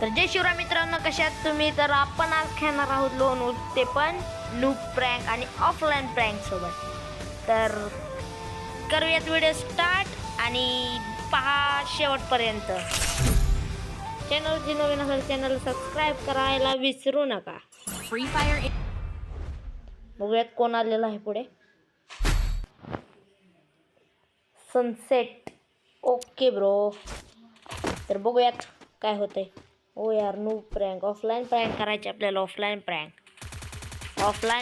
तर जय शिवराय मित्रांनो, कशात तुम्ही? तर आपण आज खेळणार आहोत लोन वुल्फ, ते पण नूब प्रँक आणि ऑफलाईन प्रँक सोबत. तर करूयात व्हिडिओ स्टार्ट आणि पहा शेवटपर्यंत. चॅनल जे नवीन असेल चॅनल सबस्क्राईब करायला विसरू नका. फ्री फायर बघूयात कोण आलेला आहे पुढे. सनसेट. Okay bro. तर बघूयात काय होतंय. ओ यार, नूब प्रँक, ऑफलाईन प्रँक करायचे आपल्याला. Offline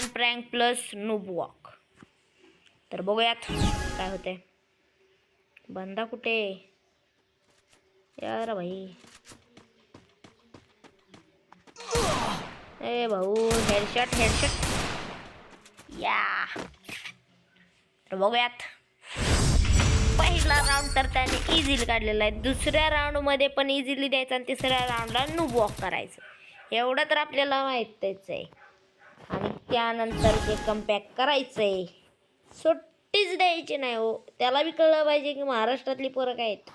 prank plus noob walk. तर बघूयात काय होते. बंदा कुठे यार भाई? ए भाऊ, हेडशॉट या. तर बघूयात. पहिला राऊंड तर त्याने इझिली काढलेला आहे. दुसऱ्या राऊंडमध्ये पण इझिली द्यायचा आणि तिसऱ्या राऊंडला नूब वॉक करायचं. एवढं तर आपल्याला माहीतच आहे. आणि त्यानंतर जे कमबॅक करायचं आहे, सुट्टीच द्यायची नाही हो. त्याला बी कळलं पाहिजे की महाराष्ट्रातली पोरं काय आहेत.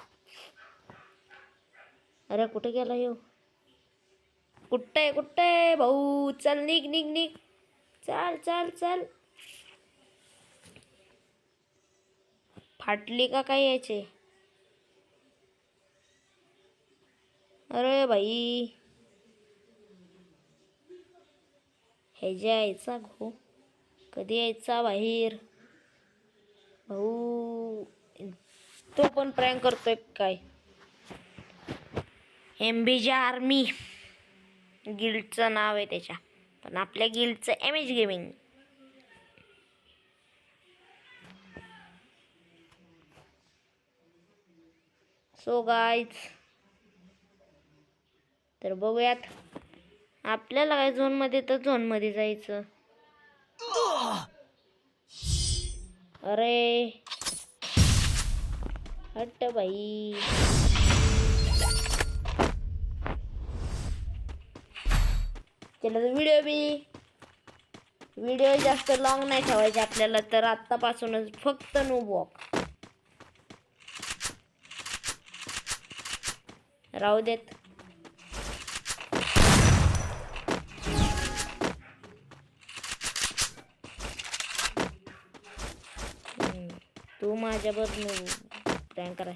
अरे कुठे गेला येऊ? कुठे भाऊ? चल निघ. चल. फाटली का काय यायचे? अरे भाई, हे जे यायचा घो, कधी यायचा बाहेर भाऊ? तो पण प्रँक करतोय काय? MBJ आर्मी गिल्डचं नाव आहे त्याच्या, पण आपल्या गिल्डचं MH गेमिंग. सो गाईज, तर बघूयात. आपल्याला काय झोनमध्ये, तर झोनमध्ये जायचं. अरे हट बाई. चला, व्हिडिओ जास्त लॉंग नाही ठेवायचे आपल्याला. तर आत्तापासूनच फक्त नूब वॉक राहू देत. तू माझ्यावर प्रँक कराय,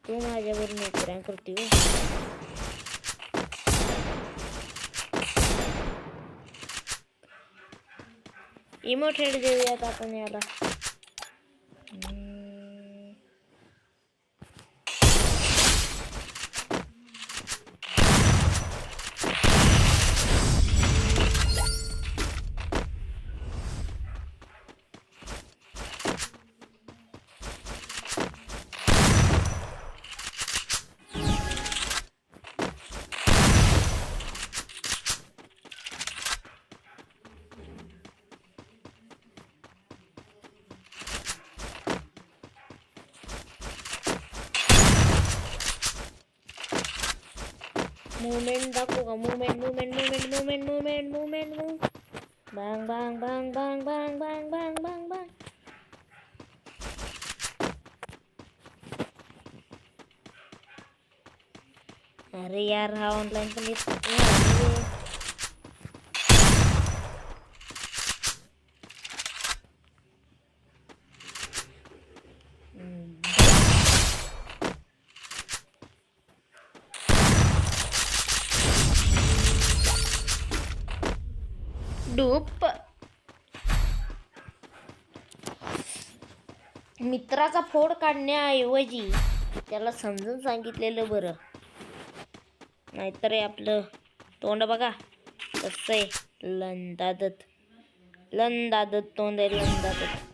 तू माझ्यावर प्रँक करते हो. इमोट हेड देऊयात आपण याला. मूवमेंट दाखवू का? मूवमेंट. बांग. अरे यार, हा ऑनलाईन पण येत नाही. डूप. मित्राचा फोड काढण्याऐवजी त्याला समजून सांगितलेलं बरं. नाहीतर आपलं तोंड बघा कसं आहे. लंदादत तोंड आहे, लंदादत.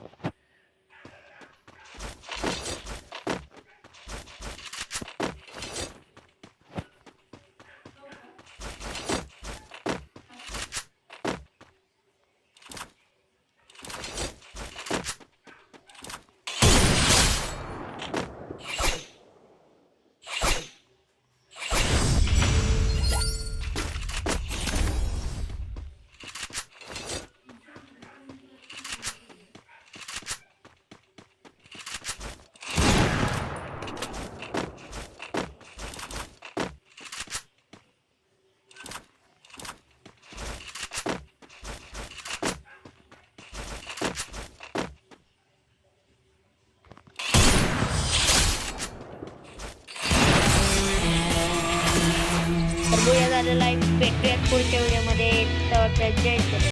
भेटूयात पुढच्या व्हिडिओमध्ये. तर जय श्री